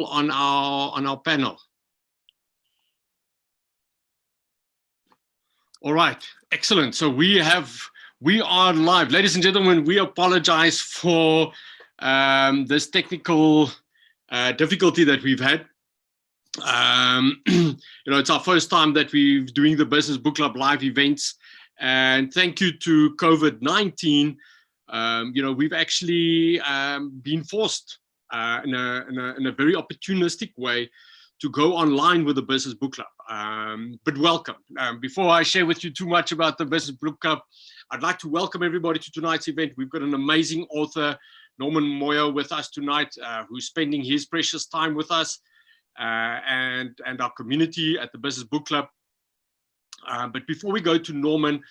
on our panel. All right, excellent. So we are live, ladies and gentlemen. We apologize for this technical difficulty that we've had. It's our first time that we're doing the Business Book Club live events, and thank you to COVID-19. We've actually been forced in a very opportunistic way to go online with the Business Book Club. But welcome. Before I share with you too much about the Business Book Club, I'd like to welcome everybody to tonight's event. We've got an amazing author, Norman Moyo, with us tonight, who's spending his precious time with us and our community at the Business Book Club. But before we go to Norman,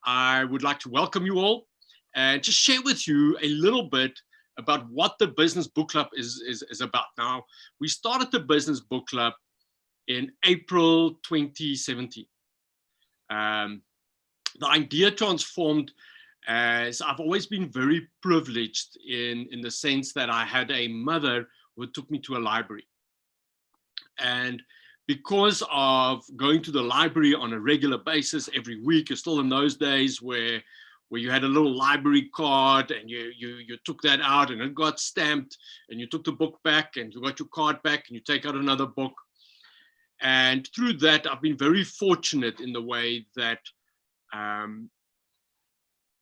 I would like to welcome you all and just share with you a little bit about what the Business Book Club is about. Now, we started the Business Book Club in April 2017. The idea transformed as I've always been very privileged in the sense that I had a mother who took me to a library. And because of going to the library on a regular basis every week, it's still in those days where you had a little library card and you took that out and it got stamped and you took the book back and you got your card back and you take out another book. And through that, I've been very fortunate in the way that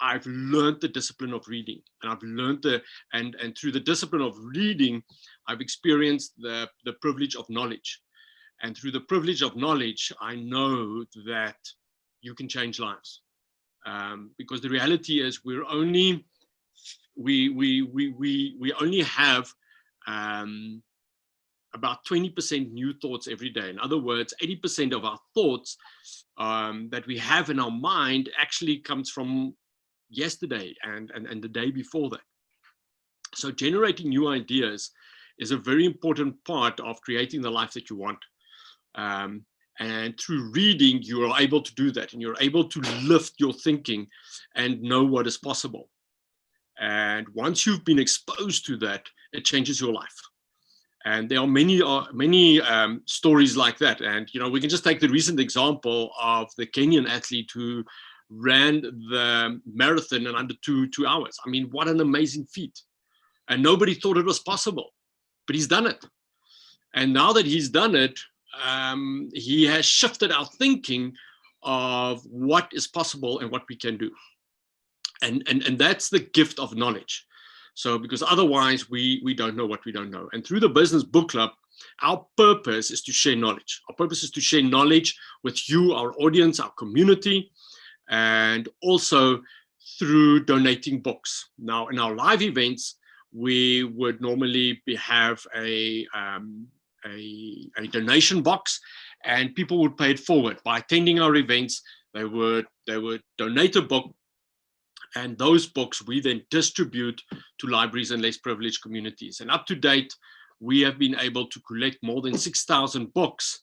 I've learned the discipline of reading, and I've learned and through the discipline of reading, I've experienced the privilege of knowledge. And through the privilege of knowledge, I know that you can change lives. Because the reality is we only have about 20% new thoughts every day. In other words, 80% of our thoughts that we have in our mind actually comes from yesterday and the day before that. So generating new ideas is a very important part of creating the life that you want. And through reading, you are able to do that, and you're able to lift your thinking and know what is possible. And once you've been exposed to that, it changes your life. And there are many stories like that. And we can just take the recent example of the Kenyan athlete who ran the marathon in under two hours. I mean, what an amazing feat! And nobody thought it was possible, but he's done it. And now that he's done it, he has shifted our thinking of what is possible and what we can do. And that's the gift of knowledge. So because otherwise we don't know what we don't know. And through the Business Book Club, our purpose is to share knowledge. Our purpose is to share knowledge with you, our audience, our community, and also through donating books. Now, in our live events, we would normally have a donation box, and people would pay it forward. By attending our events, they would donate a book, and those books we then distribute to libraries and less privileged communities. And up to date, we have been able to collect more than 6,000 books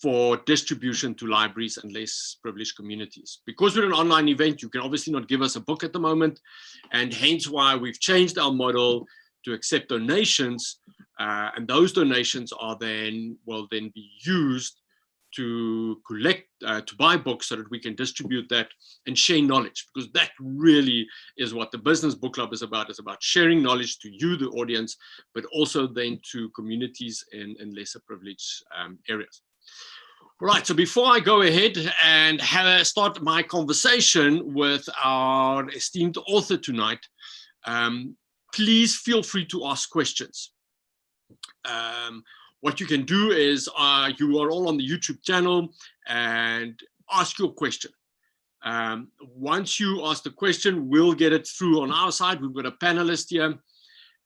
for distribution to libraries and less privileged communities. Because we're an online event, you can obviously not give us a book at the moment, and hence why we've changed our model to accept donations, and those donations will then be used to collect, to buy books so that we can distribute that and share knowledge, because that really is what the Business Book Club is about. It's about sharing knowledge to you, the audience, but also then to communities in lesser privileged areas. All right, so before I go ahead and start my conversation with our esteemed author tonight, please feel free to ask questions. What you can do is you are all on the YouTube channel, and ask your question. Once you ask the question, we'll get it through on our side. We've got a panelist here,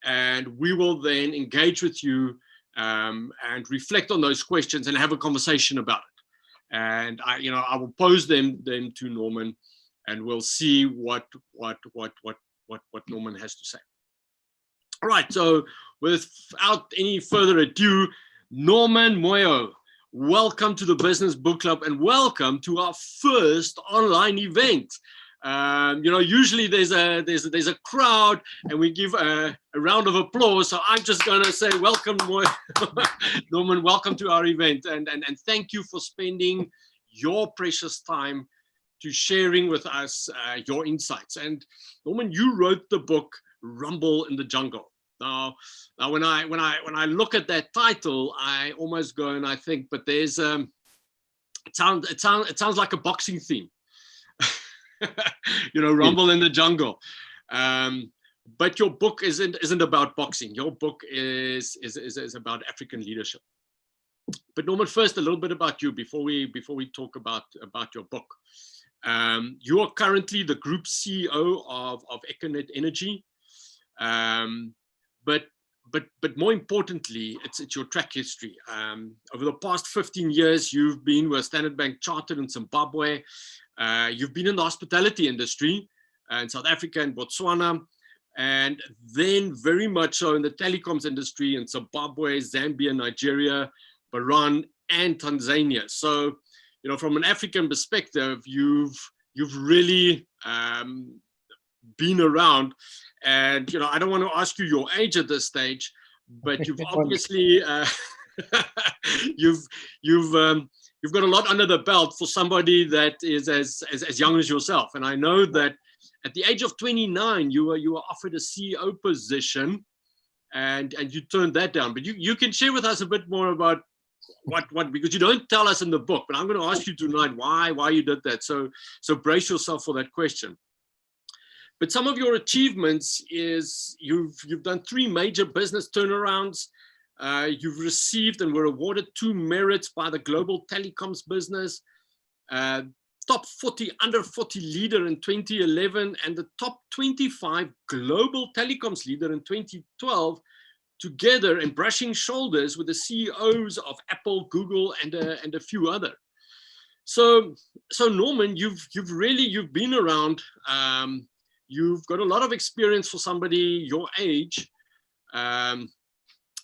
and we will then engage with you and reflect on those questions and have a conversation about it. And I will pose them to Norman, and we'll see what Norman has to say. All right, so without any further ado, Norman Moyo, welcome to the Business Book Club, and welcome to our first online event. Usually there's a crowd and we give a round of applause. So I'm just going to say welcome, Norman. Welcome to our event, and thank you for spending your precious time to sharing with us your insights. And Norman, you wrote the book Rumble in the Jungle. Now when I look at that title, I almost go and I think, but there's it sounds like a boxing theme. Rumble in the Jungle. But your book isn't about boxing. Your book is about African leadership. But Norman, first a little bit about you before we talk about your book. You are currently the group CEO of Econet Energy. But more importantly, it's your track history. Over the past 15 years, you've been with Standard Bank Chartered in Zimbabwe. You've been in the hospitality industry in South Africa and Botswana, and then very much so in the telecoms industry in Zimbabwe, Zambia, Nigeria, Bahrain, and Tanzania. So, from an African perspective, you've really been around. And I don't want to ask you your age at this stage, but you've obviously you've got a lot under the belt for somebody that is as young as yourself. And I know that at the age of 29, you were offered a CEO position, and you turned that down. But you can share with us a bit more about what because you don't tell us in the book. But I'm going to ask you tonight why you did that. So brace yourself for that question. But some of your achievements is you've done 3 major business turnarounds. You've received and were awarded 2 merits by the Global Telecoms Business, top 40 under 40 leader in 2011, and the top 25 global telecoms leader in 2012, together and brushing shoulders with the CEOs of Apple, Google, and a few other. So Norman, you've been around. You've got a lot of experience for somebody your age. And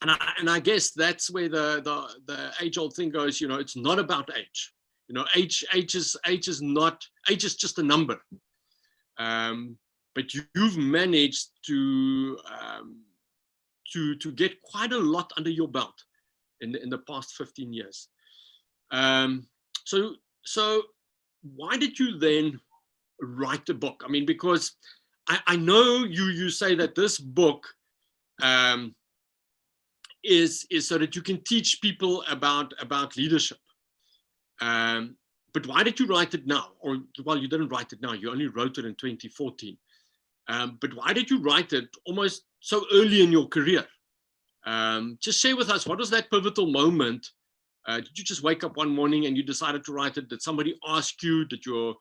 I guess that's where the age-old thing goes. It's not about age. Age is just a number. But you've managed to get quite a lot under your belt in the past 15 years. So why did you then write the book? I mean, because I know you say that this book is so that you can teach people about leadership. But why did you write it now? Or, well, you didn't write it now. You only wrote it in 2014. But why did you write it almost so early in your career? Just share with us, what was that pivotal moment? Did you just wake up one morning and you decided to write it? Did somebody ask you? Did your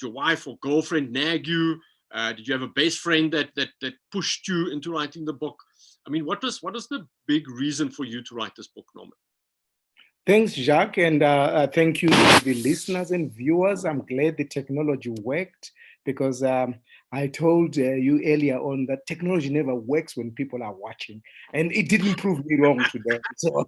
wife or girlfriend nag you? Did you have a best friend that pushed you into writing the book? I mean, what is the big reason for you to write this book, Norman? Thanks, Jacques, and thank you to the listeners and viewers. I'm glad the technology worked, because I told you earlier on that technology never works when people are watching, and it didn't prove me wrong today. So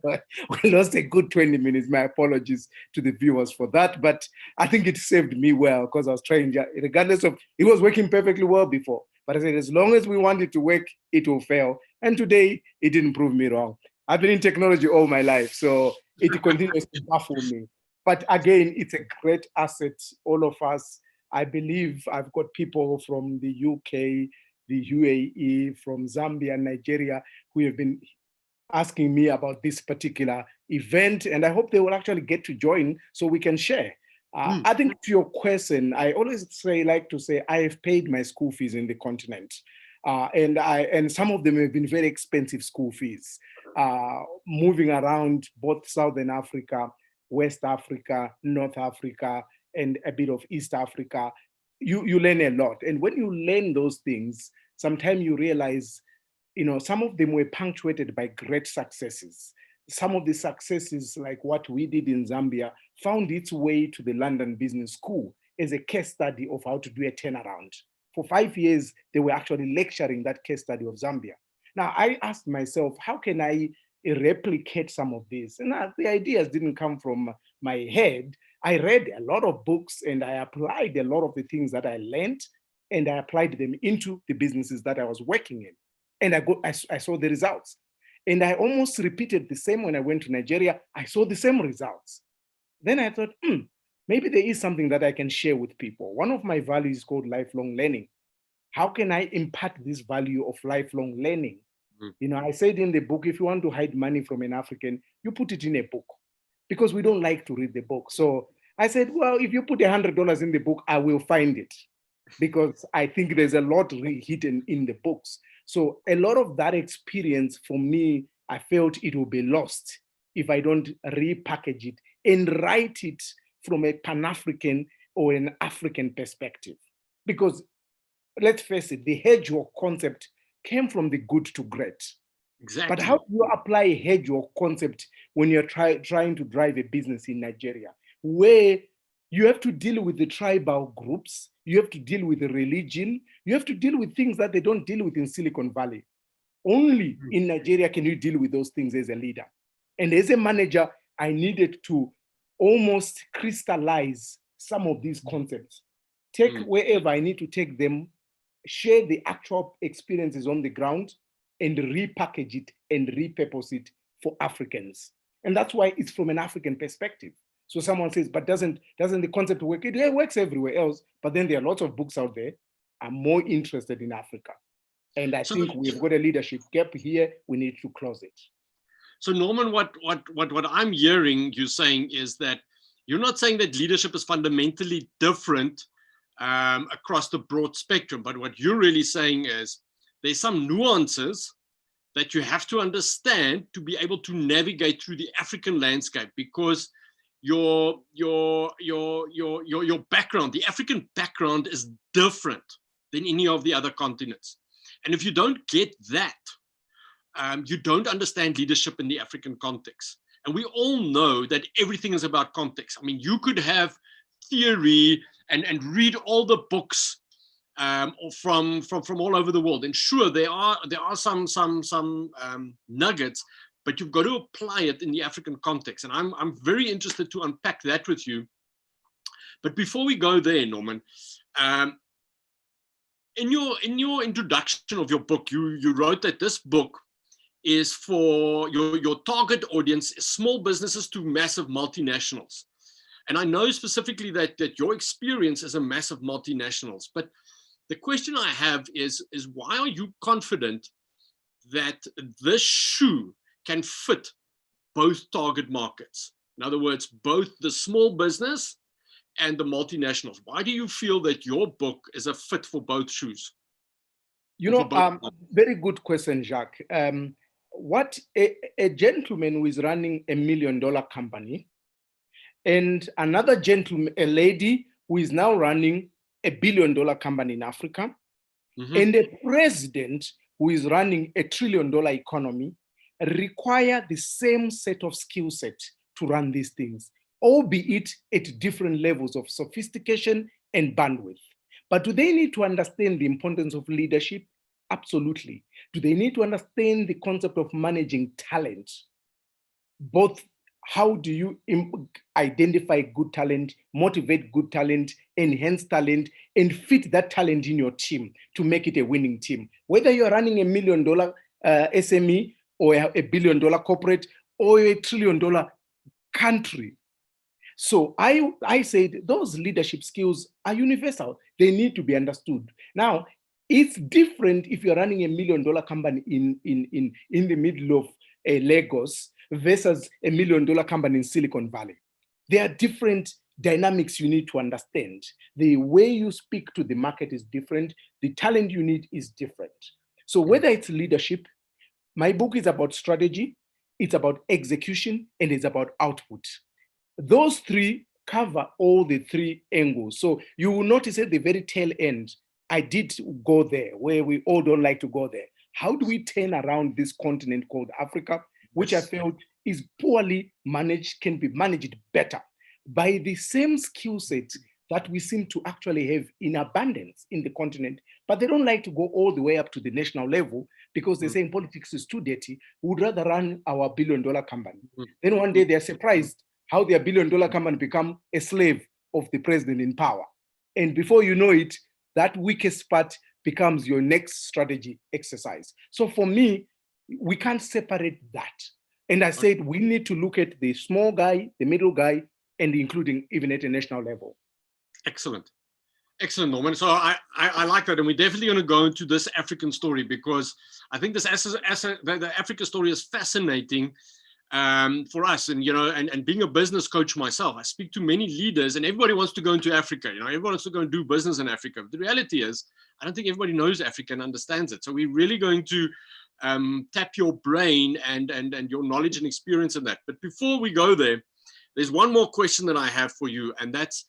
we lost a good 20 minutes. My apologies to the viewers for that, but I think it saved me well, because I was trying, regardless of, it was working perfectly well before, but I said, as long as we want it to work, it will fail. And today, it didn't prove me wrong. I've been in technology all my life, so it continues to baffle me. But again, it's a great asset, all of us. I believe I've got people from the UK, the UAE, from Zambia, Nigeria, who have been asking me about this particular event, and I hope they will actually get to join so we can share. I think to your question, I always like to say I have paid my school fees in the continent. And some of them have been very expensive school fees. Moving around both Southern Africa, West Africa, North Africa, and a bit of East Africa, you learn a lot. And when you learn those things, sometimes you realize, some of them were punctuated by great successes. Some of the successes, like what we did in Zambia, found its way to the London Business School as a case study of how to do a turnaround. For 5 years, they were actually lecturing that case study of Zambia. Now, I asked myself, how can I replicate some of this? And the ideas didn't come from my head. I read a lot of books and I applied a lot of the things that I learned and I applied them into the businesses that I was working in. And I saw the results. And I almost repeated the same when I went to Nigeria. I saw the same results. Then I thought, maybe there is something that I can share with people. One of my values is called lifelong learning. How can I impart this value of lifelong learning? You know, I said in the book, if you want to hide money from an African, you put it in a book, because we don't like to read the book. So I said, well, if you put $100 in the book, I will find it, because I think there's a lot hidden in the books. So a lot of that experience for me, I felt it will be lost if I don't repackage it and write it from a Pan-African or an African perspective. Because let's face it, the hedgehog concept came from the good to great. Exactly. But how do you apply a hedgehog concept when you're trying to drive a business in Nigeria, where you have to deal with the tribal groups, you have to deal with the religion, you have to deal with things that they don't deal with in Silicon Valley. Only in Nigeria can you deal with those things as a leader. And as a manager, I needed to almost crystallize some of these concepts, take wherever I need to take them, share the actual experiences on the ground, and repackage it and repurpose it for Africans. And that's why it's from an African perspective. So someone says, but doesn't the concept work? It works everywhere else, but then there are lots of books out there. I'm more interested in Africa. And I think we've got a leadership gap here. We need to close it. So Norman, what I'm hearing you saying is that you're not saying that leadership is fundamentally different across the broad spectrum, but what you're really saying is there's some nuances that you have to understand to be able to navigate through the African landscape, because your background, the African background, is different than any of the other continents. And if you don't get that, you don't understand leadership in the African context. And we all know that everything is about context. I mean, you could have theory and read all the books from all over the world. And sure, there are some nuggets, but you've got to apply it in the African context. And I'm very interested to unpack that with you. But before we go there, Norman, in your introduction of your book, you wrote that this book is for your target audience, small businesses to massive multinationals. And I know specifically that your experience is a massive multinationals. But the question I have is why are you confident that this shoe can fit both target markets? In other words, both the small business and the multinationals. Why do you feel that your book is a fit for both shoes? You know, very good question, Jacques. What a gentleman who is running $1 million company, and another gentleman, a lady who is now running $1 billion company in Africa, and a president who is running $1 trillion economy, require the same set of skill set to run these things, albeit at different levels of sophistication and bandwidth. But do they need to understand the importance of leadership? Absolutely. Do they need to understand the concept of managing talent? Both, how do you identify good talent, motivate good talent, enhance talent, and fit that talent in your team to make it a winning team? Whether you're running $1 million SME or a $1 billion corporate or a $1 trillion country. So I said those leadership skills are universal. They need to be understood. Now, it's different if you're running $1 million company in the middle of Lagos versus $1 million company in Silicon Valley. There are different dynamics you need to understand. The way you speak to the market is different. The talent you need is different. So whether it's leadership, my book is about strategy, it's about execution, and it's about output. Those three cover all the three angles. So you will notice at the very tail end, I did go there where we all don't like to go there. How do we turn around this continent called Africa, which I felt is poorly managed, can be managed better by the same skill set that we seem to actually have in abundance in the continent, but they don't like to go all the way up to the national level because they're saying politics is too dirty. We would rather run our $1 billion company. Then one day they're surprised how their $1 billion company become a slave of the president in power. And before you know it, that weakest part becomes your next strategy exercise. So for me, we can't separate that. And I said, we need to look at the small guy, the middle guy, and including even at a national level. Excellent. Excellent, Norman. So I like that. And we're definitely going to go into this African story, because I think this the Africa story is fascinating for us. And, you know, and being a business coach myself, I speak to many leaders and everybody wants to go into Africa. You know, everyone wants to go and do business in Africa. But the reality is, I don't think everybody knows Africa and understands it. So we're really going to tap your brain and your knowledge and experience in that. But before we go there, there's one more question that I have for you, and that's,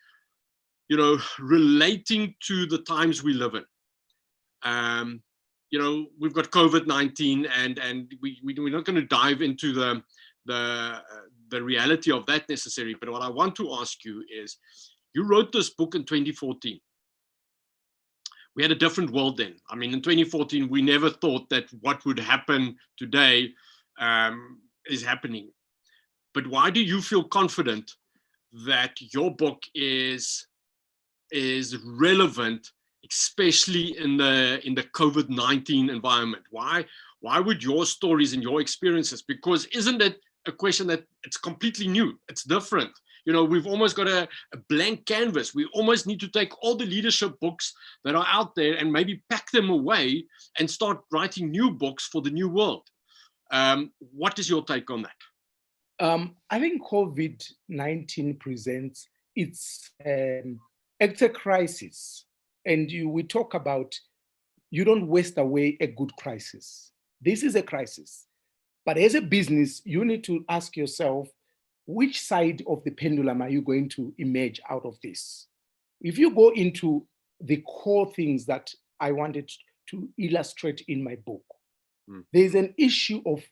you know, relating to the times we live in. You know, we've got COVID-19, and we're not going to dive into the reality of that necessarily. But what I want to ask you is, you wrote this book in 2014. We had a different world then. I mean, in 2014, we never thought that what would happen today is happening. But why do you feel confident that your book is relevant, especially in the COVID-19 environment? Why would your stories and your experiences, because isn't it a question that it's completely new, it's different? You know, we've almost got a blank canvas. We almost need to take all the leadership books that are out there and maybe pack them away and start writing new books for the new world. What is your take on that? I think COVID-19 presents it's a crisis, and we talk about, you don't waste away a good crisis. This is a crisis, but as a business, you need to ask yourself, which side of the pendulum are you going to emerge out of this? If you go into the core things that I wanted to illustrate in my book, there's an issue of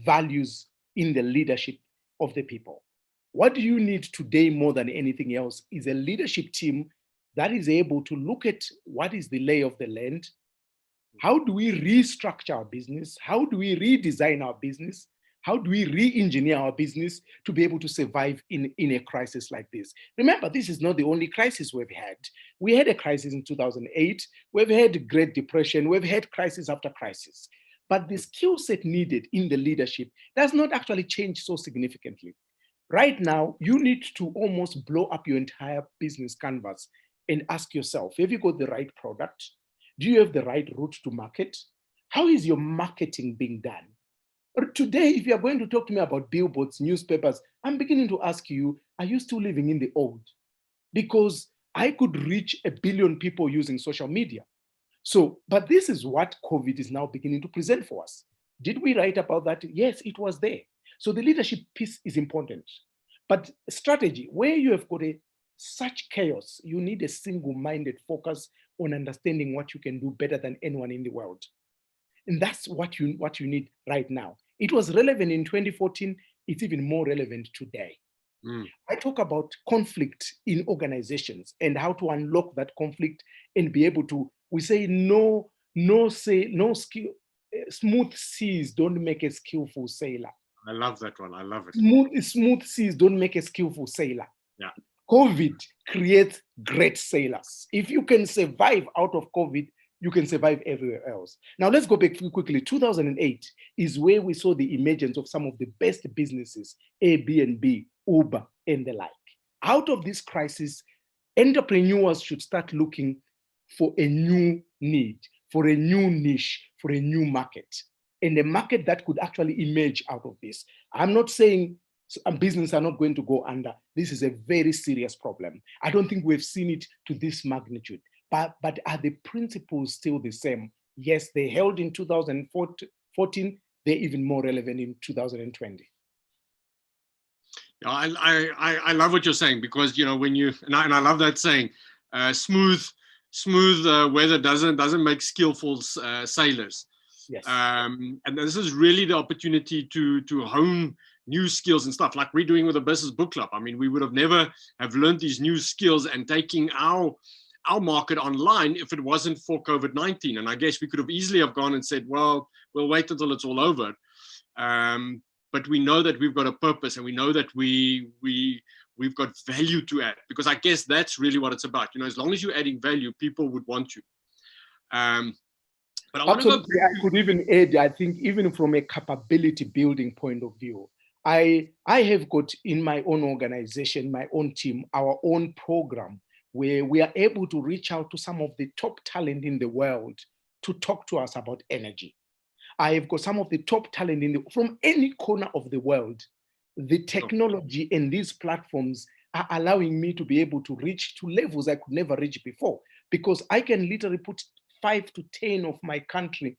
values in the leadership of the people. What do you need today more than anything else is a leadership team that is able to look at what is the lay of the land. How do we restructure our business? How do we redesign our business? How do we re-engineer our business to be able to survive in a crisis like this? Remember, this is not the only crisis we've had. We had a crisis in 2008. We've had Great Depression. We've had crisis after crisis. But the skill set needed in the leadership does not actually change so significantly. Right now, you need to almost blow up your entire business canvas and ask yourself, have you got the right product? Do you have the right route to market? How is your marketing being done? Or today, if you are going to talk to me about billboards, newspapers, I'm beginning to ask you, are you still living in the old? Because I could reach 1 billion people using social media. So, but this is what COVID is now beginning to present for us. Did we write about that? Yes, it was there. So the leadership piece is important. But strategy, where you have got such chaos, you need a single-minded focus on understanding what you can do better than anyone in the world. And that's what you need right now. It was relevant in 2014, it's even more relevant today. I talk about conflict in organizations and how to unlock that conflict and be able to, we say no skill, smooth seas don't make a skillful sailor. I love that one, I love it. Smooth seas don't make a skillful sailor. Yeah. COVID creates great sailors. If you can survive out of COVID, you can survive everywhere else. Now let's go back quickly. 2008 is where we saw the emergence of some of the best businesses, Airbnb, Uber, and the like. Out of this crisis, entrepreneurs should start looking for a new need, for a new niche, for a new market, and a market that could actually emerge out of this. I'm not saying businesses are not going to go under. This is a very serious problem. I don't think we've seen it to this magnitude. But are the principles still the same? Yes, they held in 2014. They're even more relevant in 2020. I love what you're saying, because, you know, when you, and I love that saying, smooth weather doesn't make skillful sailors. Yes. And this is really the opportunity to hone new skills and stuff like we're doing with the Business Book Club. I mean, we would have never have learned these new skills and taking our market online if it wasn't for COVID-19. And I guess we could have easily have gone and said, well, we'll wait until it's all over. but we know that we've got a purpose, and we know that we've got value to add, because I guess that's really what it's about. As long as you're adding value, people would want you. But I want to go. Absolutely. I could even add, I think, even from a capability building point of view, I have got in my own organization, my own team, our own program where we are able to reach out to some of the top talent in the world to talk to us about energy. I have got some of the top talent from any corner of the world. The technology and these platforms are allowing me to be able to reach to levels I could never reach before, because I can literally put 5 to 10 of my country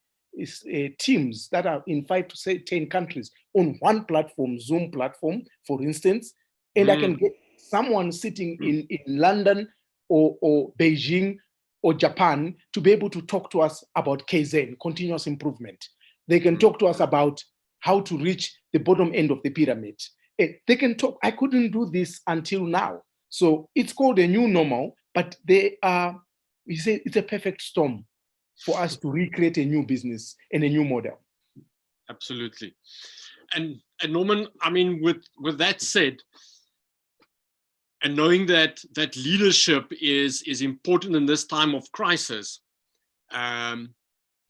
teams that are in 5 to 10 countries on one platform, Zoom platform, for instance, and I can get someone sitting in London or Beijing or Japan to be able to talk to us about KZN, continuous improvement. They can talk to us about how to reach the bottom end of the pyramid. They can talk. I couldn't do this until now. So it's called a new normal, but we say it's a perfect storm for us to recreate a new business and a new model. Absolutely. And Norman, I mean, with that said, and knowing that leadership is important in this time of crisis,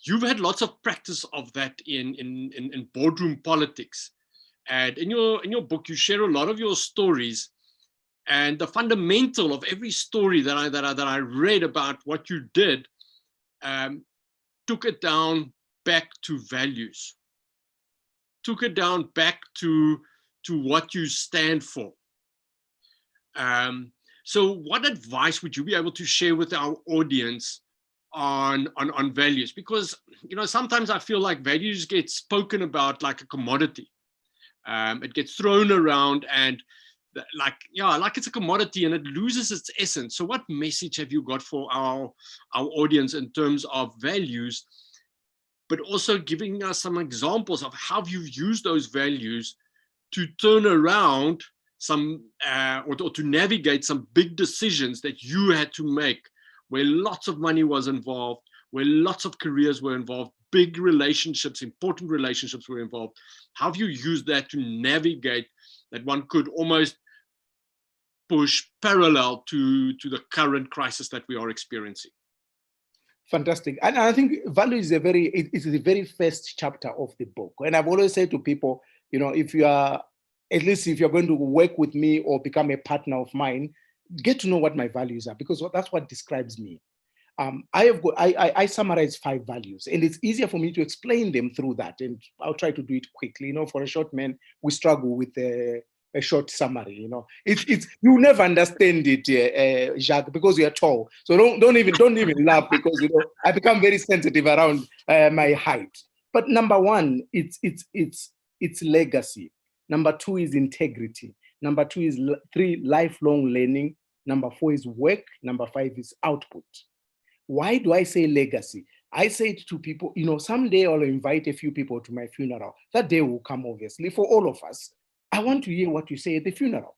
you've had lots of practice of that in boardroom politics. And in your book, you share a lot of your stories, and the fundamental of every story that I read about what you did took it down back to values, took it down back to what you stand for. So what advice would you be able to share with our audience on values? Because sometimes I feel like values get spoken about like a commodity. It gets thrown around and like it's a commodity, and it loses its essence. So what message have you got for our audience in terms of values, but also giving us some examples of how you've used those values to turn around some or to navigate some big decisions that you had to make, where lots of money was involved, where lots of careers were involved, big relationships, important relationships were involved. How have you used that to navigate that one could almost push parallel to the current crisis that we are experiencing? Fantastic. And I think value is the very first chapter of the book. And I've always said to people, if you're going to work with me or become a partner of mine, get to know what my values are, because that's what describes me. I summarize 5 values, and it's easier for me to explain them through that. And I'll try to do it quickly. For a short man, we struggle with a short summary. It's you never understand it, Jacques, because you're tall. So don't even laugh, because I become very sensitive around my height. But number 1, it's legacy. Number 2 is integrity. Number 2 is 3 lifelong learning. Number 4 is work. Number 5 is output. Why do I say legacy? I say it to people, someday I'll invite a few people to my funeral. That day will come, obviously, for all of us. I want to hear what you say at the funeral.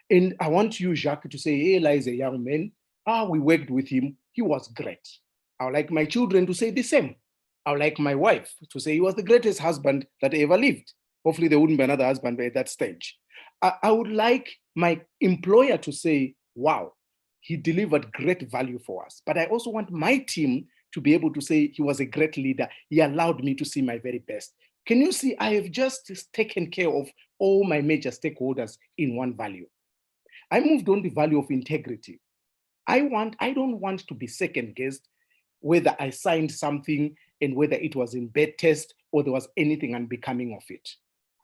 And I want you, Jacques, to say, hey, Eli is a young man. We worked with him. He was great. I would like my children to say the same. I would like my wife to say he was the greatest husband that ever lived. Hopefully there wouldn't be another husband at that stage. I would like my employer to say, wow, he delivered great value for us. But I also want my team to be able to say he was a great leader. He allowed me to see my very best. Can you see, I have just taken care of all my major stakeholders in one value. I moved on the value of integrity. I don't want to be second guessed whether I signed something and whether it was in bad taste or there was anything unbecoming of it.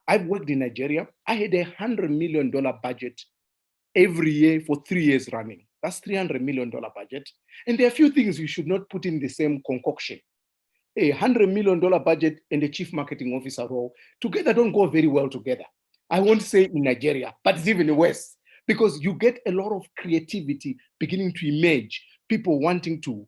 I've worked in Nigeria. I had $100 million budget every year for 3 years running. That's $300 million budget. And there are a few things you should not put in the same concoction. A $100 million budget and a chief marketing officer role together don't go very well together. I won't say in Nigeria, but it's even worse, because you get a lot of creativity beginning to emerge, people wanting to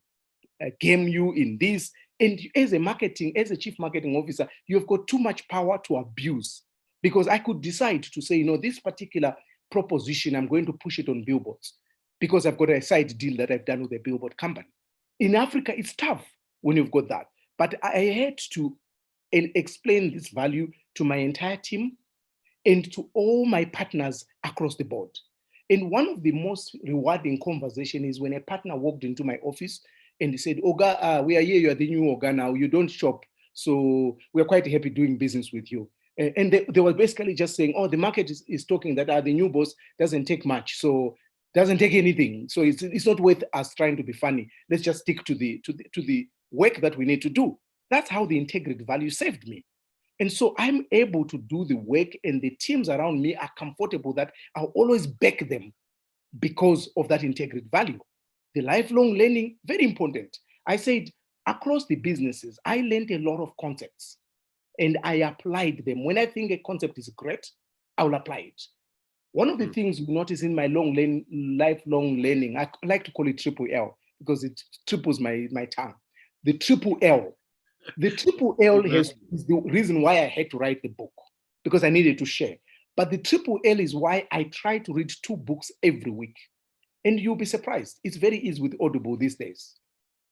game you in this. And as a chief marketing officer, you've got too much power to abuse, because I could decide to say, this particular proposition, I'm going to push it on billboards because I've got a side deal that I've done with a billboard company. In Africa, it's tough when you've got that. But I had to explain this value to my entire team, and to all my partners across the board. And one of the most rewarding conversation is when a partner walked into my office and he said, Oga, we are here, you are the new Oga now, you don't shop. So we're quite happy doing business with you. And they were basically just saying, oh, the market is talking that the new boss doesn't take much, so doesn't take anything. So it's not worth us trying to be funny. Let's just stick to the work that we need to do. That's how the integrity value saved me. And so I'm able to do the work, and the teams around me are comfortable that I'll always back them because of that integrity value. The lifelong learning, very important. I said across the businesses, I learned a lot of concepts and I applied them. When I think a concept is great, I will apply it. One of the things you notice in my lifelong learning, I like to call it triple L because it triples my tongue. The triple L. The triple L is the reason why I had to write the book, because I needed to share. But the triple L is why I try to read 2 books every week. And you'll be surprised. It's very easy with Audible these days.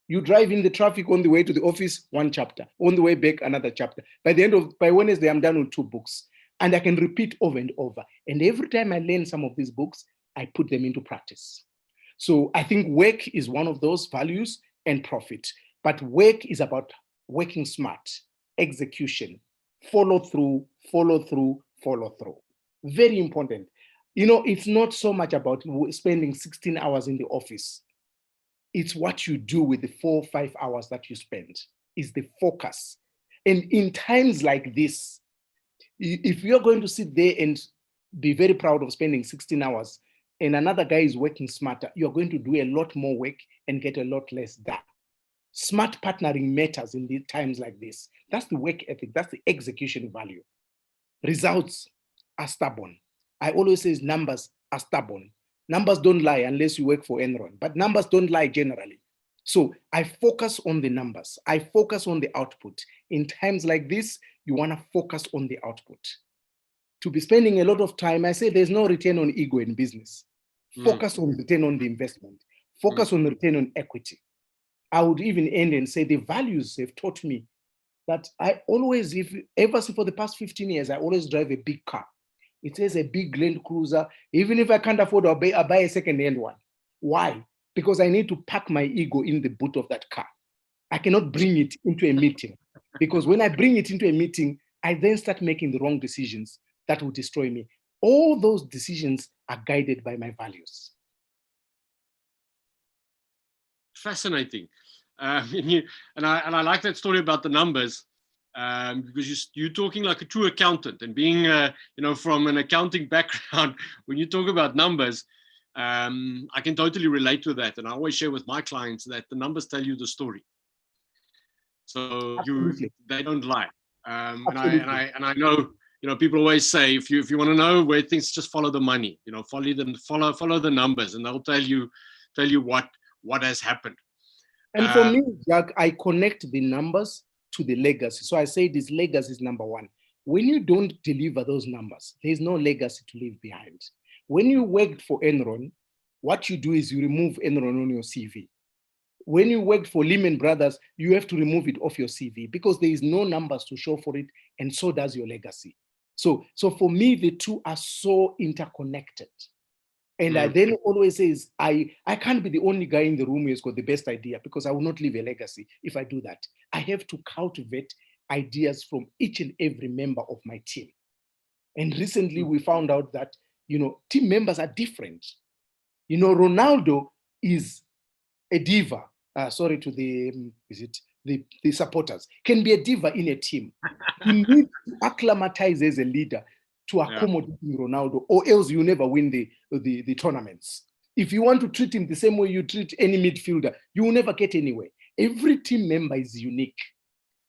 You drive in the traffic on the way to the office, 1 chapter. On the way back, another chapter. By Wednesday, I'm done with 2 books. And I can repeat over and over. And every time I learn some of these books, I put them into practice. So I think work is one of those values, and profit. But work is about working smart, execution, follow through, follow through, follow through. Very important. You know, it's not so much about spending 16 hours in the office. It's what you do with the 4 or 5 hours that you spend, is the focus. And in times like this, if you're going to sit there and be very proud of spending 16 hours and another guy is working smarter, you're going to do a lot more work and get a lot less done. Smart partnering matters in these times like this. That's the work ethic. That's the execution value. Results are stubborn. I always say numbers are stubborn. Numbers don't lie unless you work for Enron, but numbers don't lie generally. So I focus on the numbers. I focus on the output. In times like this, you want to focus on the output. To be spending a lot of time, I say there's no return on ego in business. Focus on return on the investment. Focus on return on equity. I would even end and say the values have taught me that I always, ever since for the past 15 years, I always drive a big car. It says a big Land Cruiser. Even if I can't afford, I'll buy a second-hand one. Why? Because I need to pack my ego in the boot of that car. I cannot bring it into a meeting, because when I bring it into a meeting, I then start making the wrong decisions that will destroy me. All those decisions are guided by my values. Fascinating. And I like that story about the numbers, because you're talking like a true accountant, and being from an accounting background, when you talk about numbers, I can totally relate to that. And I always share with my clients that the numbers tell you the story. So they don't lie. And I know, people always say, if you want to know where things, just follow the money, follow the numbers, and they'll tell you what has happened. And for me, Jack, I connect the numbers to the legacy. So I say this legacy is number 1. When you don't deliver those numbers, there's no legacy to leave behind. When you worked for Enron, what you do is you remove Enron on your CV. When you worked for Lehman Brothers, you have to remove it off your CV because there is no numbers to show for it, and so does your legacy. So for me, the two are so interconnected. And I then always say, I can't be the only guy in the room who has got the best idea, because I will not leave a legacy if I do that. I have to cultivate ideas from each and every member of my team. And recently we found out that, team members are different. Ronaldo is a diva. Sorry to the supporters, can be a diva in a team. You need to acclimatize as a leader to accommodate Ronaldo, or else you never win the tournaments. If you want to treat him the same way you treat any midfielder, you will never get anywhere. Every team member is unique.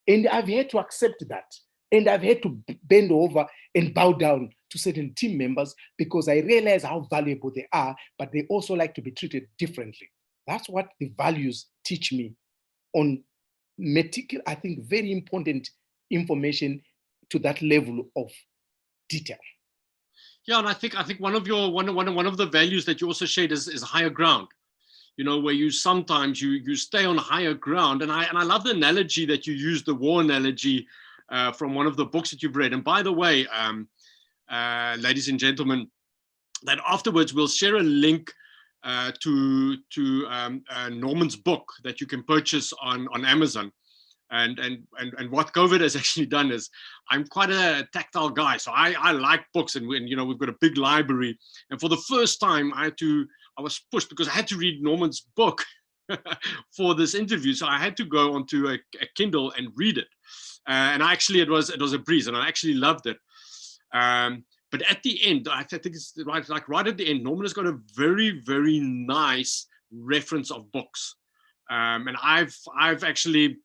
And I've had to accept that. And I've had to bend over and bow down to certain team members, because I realize how valuable they are, but they also like to be treated differently. That's what the values teach me on meticulous, I think, very important information to that level of detail. Yeah, and I think one of the values that you also shared is higher ground. Where you sometimes you stay on higher ground, and I love the analogy that you used, the war analogy, from one of the books that you've read. And by the way, ladies and gentlemen, that afterwards we'll share a link to Norman's book that you can purchase on Amazon. And what COVID has actually done is, I'm quite a tactile guy, so I like books, and you know, we've got a big library. And for the first time, I was pushed because I had to read Norman's book for this interview, so I had to go onto a Kindle and read it. And actually, it was a breeze, and I actually loved it. But at the end, I think it's right at the end, Norman has got a very, very nice reference of books, and I've actually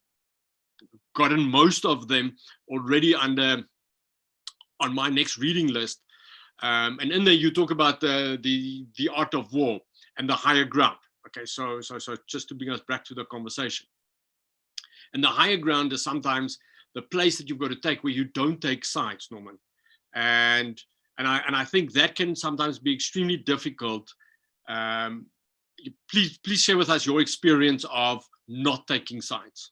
gotten most of them already on my next reading list. And in there you talk about the art of war and the higher ground. Okay, so just to bring us back to the conversation. And the higher ground is sometimes the place that you've got to take where you don't take sides, Norman. And I think that can sometimes be extremely difficult. Please share with us your experience of not taking sides.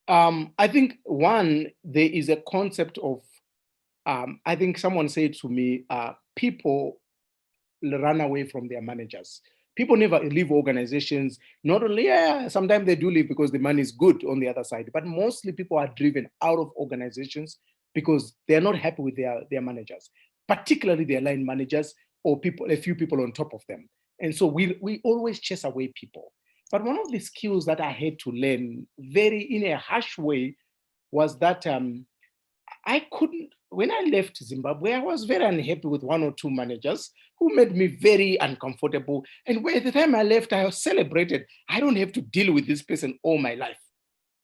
I think one, there is a concept of, I think someone said to me, people run away from their managers. People never leave organizations. Not only, sometimes they do leave because the money is good on the other side, but mostly people are driven out of organizations because they're not happy with their managers, particularly their line managers or a few people on top of them. And so we always chase away people. But one of the skills that I had to learn in a harsh way was that I couldn't, when I left Zimbabwe, I was very unhappy with one or two managers who made me very uncomfortable. And by the time I left, I was celebrated. I don't have to deal with this person all my life.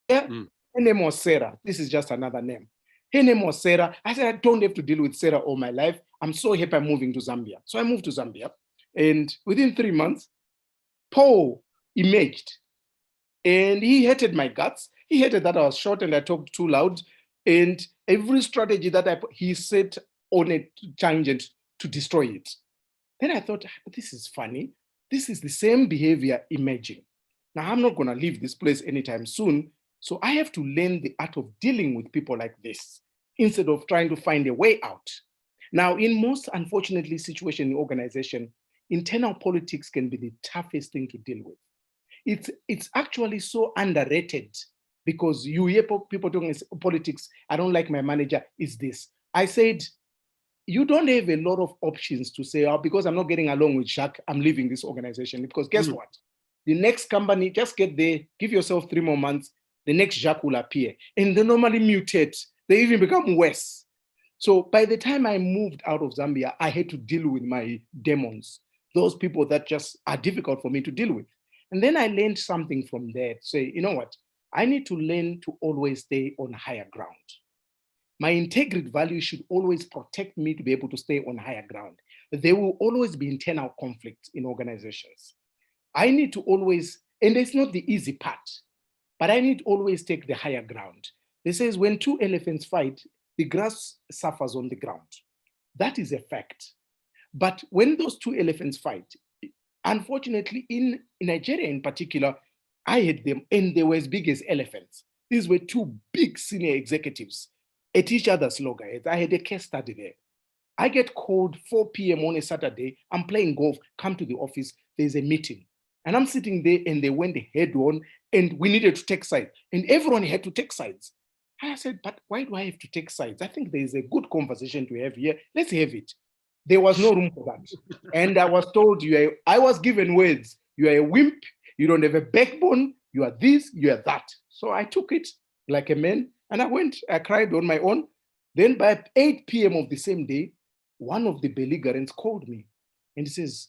Yeah? Her name was Sarah. This is just another name. Her name was Sarah. I said, I don't have to deal with Sarah all my life. I'm so happy I'm moving to Zambia. So I moved to Zambia. And within 3 months, Paul emerged. And he hated my guts. He hated that I was short and I talked too loud. And every strategy that he set on a tangent to destroy it. Then I thought, this is funny. This is the same behavior emerging. Now, I'm not going to leave this place anytime soon. So I have to learn the art of dealing with people like this instead of trying to find a way out. Now, in most, unfortunately, situations in the organization, internal politics can be the toughest thing to deal with. It's actually so underrated because you hear people talking politics. I don't like my manager, is this. I said, you don't have a lot of options to say, because I'm not getting along with Jacques, I'm leaving this organization. Because guess what? The next company, just get there, give yourself 3 more months, the next Jacques will appear. And they normally mutate. They even become worse. So by the time I moved out of Zambia, I had to deal with my demons, those people that just are difficult for me to deal with. And then I learned something from there to say, you know what? I need to learn to always stay on higher ground. My integrity value should always protect me to be able to stay on higher ground. There will always be internal conflict in organizations. I need to always, and it's not the easy part, but I need to always take the higher ground. They says when two elephants fight, the grass suffers on the ground. That is a fact. But when those two elephants fight, unfortunately, in Nigeria in particular, I had them, and they were as big as elephants. These were two big senior executives at each other's loggerheads. I had a case study there. I get called 4 p.m. on a Saturday. I'm playing golf. Come to the office. There's a meeting. And I'm sitting there, and they went head on, and we needed to take sides. And everyone had to take sides. And I said, but why do I have to take sides? I think there's a good conversation to have here. Let's have it. There was no room for that. And I was told, I was given words. You are a wimp. You don't have a backbone. You are this, you are that. So I took it like a man, and I cried on my own. Then by 8 p.m. of the same day, one of the belligerents called me and he says,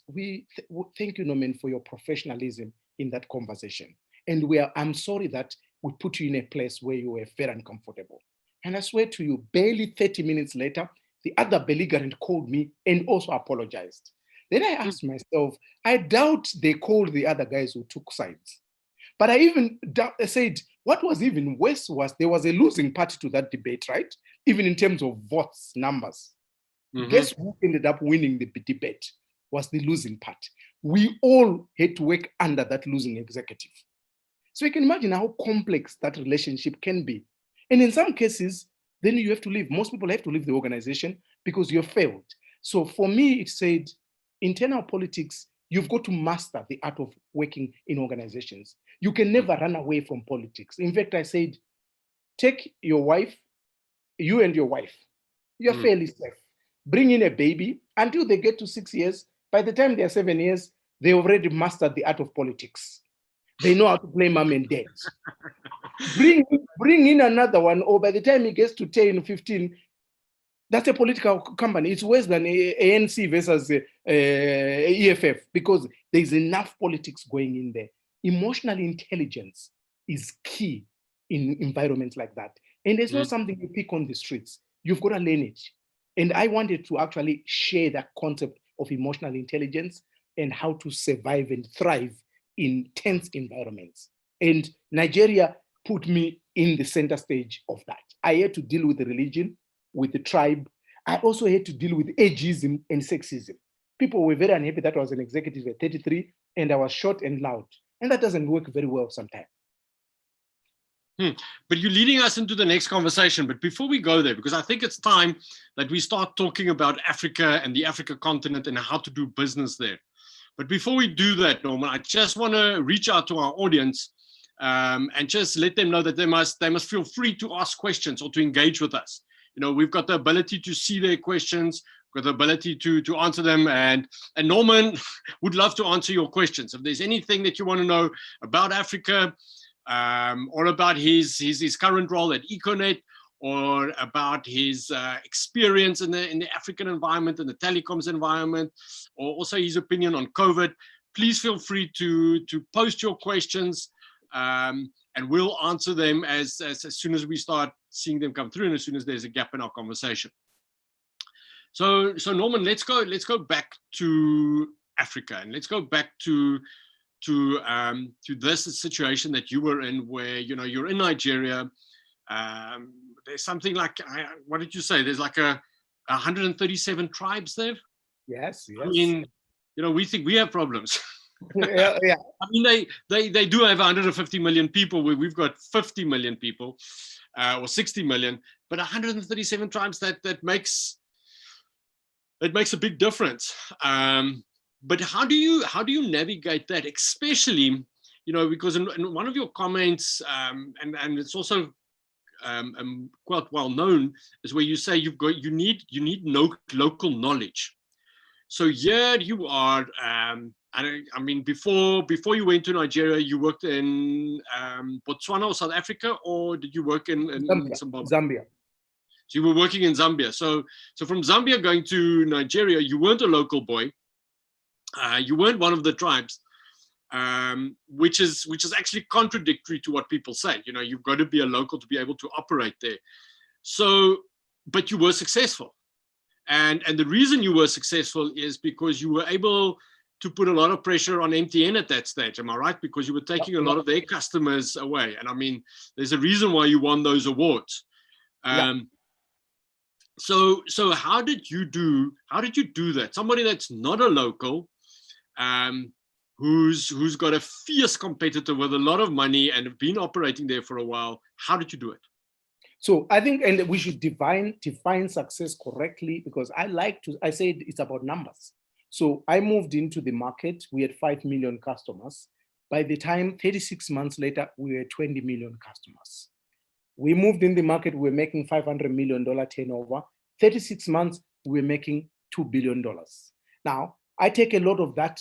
thank you, Norman, for your professionalism in that conversation. And I'm sorry that we put you in a place where you were very uncomfortable. And I swear to you, barely 30 minutes later, the other belligerent called me and also apologized. Then I asked myself, I doubt they called the other guys who took sides. But I said, what was even worse was there was a losing party to that debate, right? Even in terms of votes, numbers. Guess who ended up winning the debate was the losing party. We all had to work under that losing executive. So you can imagine how complex that relationship can be. And in some cases, then you have to leave. Most people have to leave the organization because you've failed. So for me, it said, internal politics, you've got to master the art of working in organizations. You can never run away from politics. In fact, I said, take your wife, you and your wife, you're fairly safe. Bring in a baby until they get to 6 years. By the time they're 7 years, they already mastered the art of politics. They know how to play mom and dad. Bring in another one, or by the time he gets to 10, 15, that's a political company. It's worse than ANC versus EFF because there's enough politics going in there. Emotional intelligence is key in environments like that. And it's not something you pick on the streets. You've got to learn it. And I wanted to actually share that concept of emotional intelligence and how to survive and thrive in tense environments. And Nigeria put me in the center stage of that. I had to deal with the religion, with the tribe. I also had to deal with ageism and sexism. People were very unhappy that I was an executive at 33 and I was short and loud. And that doesn't work very well sometimes. But you're leading us into the next conversation. But before we go there, because I think it's time that we start talking about Africa and the Africa continent and how to do business there. But before we do that, Norman, I just want to reach out to our audience and just let them know that they must feel free to ask questions or to engage with us. You know, we've got the ability to see their questions, we've got the ability to answer them, and Norman would love to answer your questions. If there's anything that you want to know about Africa, or about his current role at Econet, or about his experience in the African environment and the telecoms environment, or also his opinion on COVID, please feel free to post your questions, and we'll answer them as soon as we start seeing them come through and as soon as there's a gap in our conversation. So Norman, let's go back to Africa, and let's go back to this situation that you were in, where you're in Nigeria. There's something like, what did you say? There's like 137 tribes there. Yes. I mean, we think we have problems. Yeah. I mean, they do have 150 million people. We've got 50 million people, or 60 million. But 137 tribes, that makes a big difference. But how do you navigate that, especially, because in one of your comments, and it's also quite well known, is where you say you need local knowledge. So here you are. I mean, before you went to Nigeria, you worked in Botswana or South Africa, or did you work in Zimbabwe? Zambia. So you were working in Zambia. So from Zambia going to Nigeria, you weren't a local boy. You weren't one of the tribes, which is actually contradictory to what people say. You've got to be a local to be able to operate there. So, but you were successful, and the reason you were successful is because you were able to put a lot of pressure on MTN at that stage. Am I right? Because you were taking a lot of their customers away, and I mean, there's a reason why you won those awards. So how did you do that? Somebody that's not a local, who's got a fierce competitor with a lot of money and have been operating there for a while. How did you do it? So I think, and we should define success correctly, because I said it's about numbers. So I moved into the market. We had 5 million customers. By the time 36 months later, we were 20 million customers. We moved in the market. We were making $500 million turnover. 36 months, we were making $2 billion. Now, I take a lot of that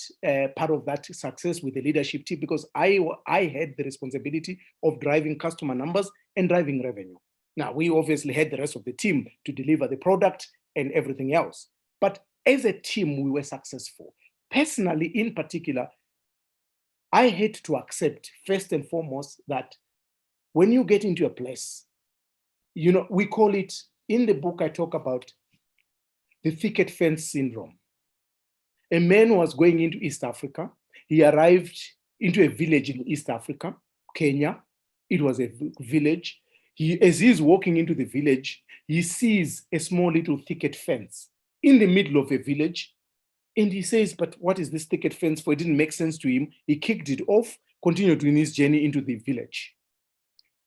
part of that success with the leadership team, because I had the responsibility of driving customer numbers and driving revenue. Now, we obviously had the rest of the team to deliver the product and everything else. But as a team, we were successful. Personally, in particular, I had to accept, first and foremost, that when you get into a place, we call it, in the book, I talk about the picket fence syndrome. A man was going into East Africa. He arrived into a village in East Africa, Kenya. It was a village. As he's walking into the village, he sees a small little thicket fence in the middle of a village. And he says, but what is this thicket fence for? It didn't make sense to him. He kicked it off, continued in his journey into the village.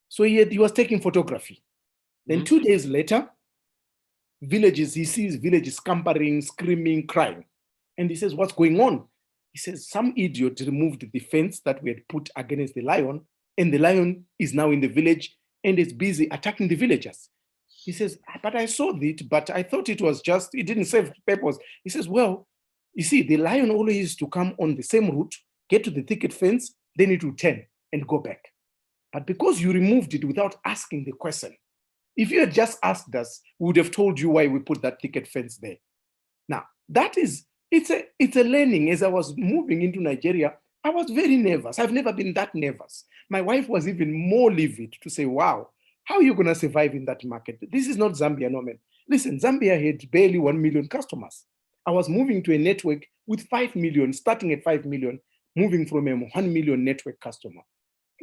So he was taking photography. Then 2 days later, he sees villages scampering, screaming, crying. And he says, what's going on? He says, some idiot removed the fence that we had put against the lion, and the lion is now in the village and is busy attacking the villagers. He says, but I saw it, but I thought it was just, it didn't serve purpose. He says, well, you see, the lion always used to come on the same route, get to the thicket fence, then it will turn and go back. But because you removed it without asking the question, if you had just asked us, we would have told you why we put that thicket fence there. Now, it's a learning. As I was moving into Nigeria, I was very nervous. I've never been that nervous. My wife was even more livid to say, wow, how are you going to survive in that market? This is not Zambia, no man. Listen, Zambia had barely 1 million customers. I was moving to a network with 5 million, starting at 5 million, moving from a 1 million network customer.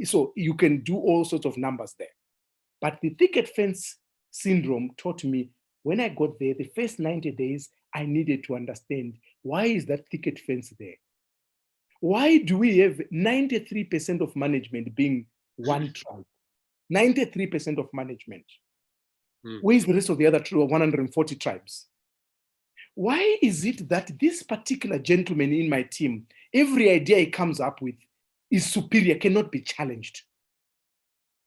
So you can do all sorts of numbers there. But the thicket fence syndrome taught me when I got there, the first 90 days, I needed to understand, why is that thicket fence there? Why do we have 93% of management being one tribe? 93% of management. Where is the rest of the other 140 tribes? Why is it that this particular gentleman in my team, every idea he comes up with is superior, cannot be challenged?